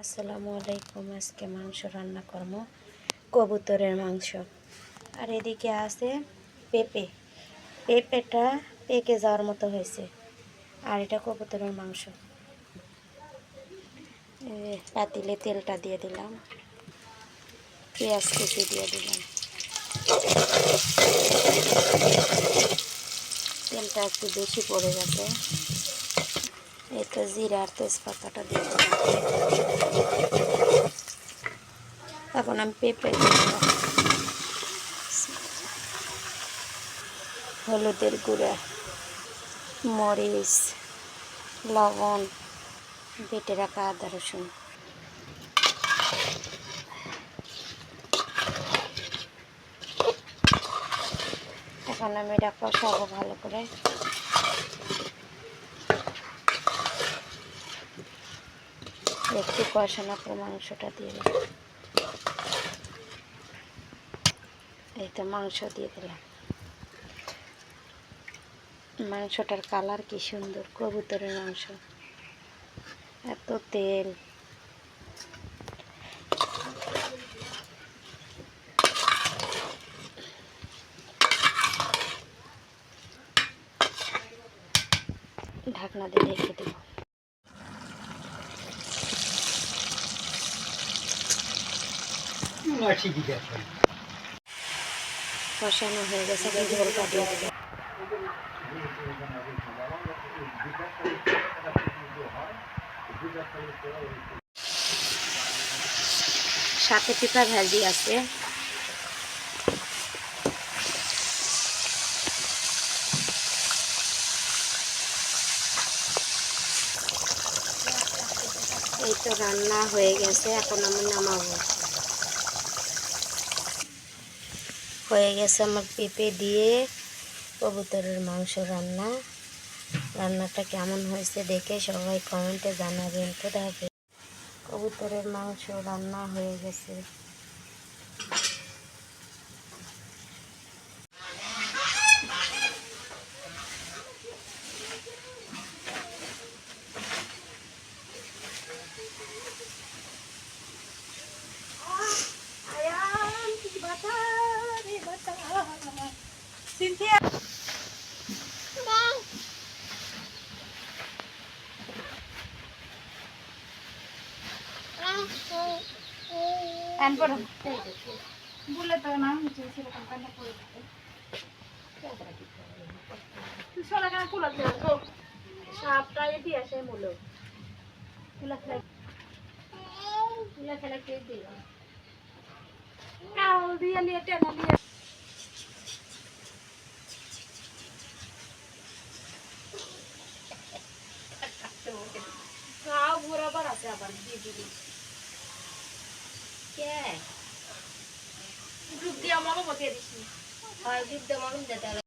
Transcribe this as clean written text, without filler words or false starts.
আসসালামু আলাইকুম। আজকে মাংস রান্না করব, কবুতরের মাংস। আর এদিকে আছে পেঁপে। পেঁপেটা পেকে যাওয়ার মতো হয়েছে। আর এটা কবুতরের মাংস। পাতিলে তেলটা দিয়ে দিলাম, পেঁয়াজ কুচি দিয়ে দিলাম। তেলটা একটু বেশি পড়ে গেছে। এটা জিরা আর তেজপাতাটা দিয়ে দিলাম। এখন আমি পেঁপে দিয়ে দিলাম, হলুদের গুঁড়া, মরিচ, লবণ, বেটে রাখা আদা রসুন। এখন আমি এটা কষাবো ভালো করে। একটু কষানোর পর মাংসটা দিয়ে দিলাম। এই তো মাংস দিয়ে দিলাম। মাংসটার কালার কি সুন্দর, কবুতরের মাংস, এত তেল। ঢাকনা দিয়ে রেখে দেব। কষানো হয়ে গেছে, ঝোলটা দিয়ে দেবো। সাথে পিঠা ভাজি আছে। এই তো রান্না হয়ে গেছে, এখন আমি নামাবো। হয়ে গেছে আমার পেঁপে দিয়ে কবুতরের মাংস রান্না। রান্নাটা কেমন হয়েছে দেখে সবাই কমেন্টে জানাবেন। খোদা হাফেজ। কবুতরের মাংস রান্না হয়ে গেছে। বলে তো নাম সেরকম কান্না করে তুই সোনা কেন কুলা সাপটা এটি আসে মূল কুলা খেলা কে দিল কাল দিয়ে নিয়ে টেনা নিয়ে খাও বরাবর আছে আবার দিয়ে দিবি কে গ্রুপ দিয়ে আমাকে বকে দিছি আর গ্রুপ দিয়ে আমাকে দিতে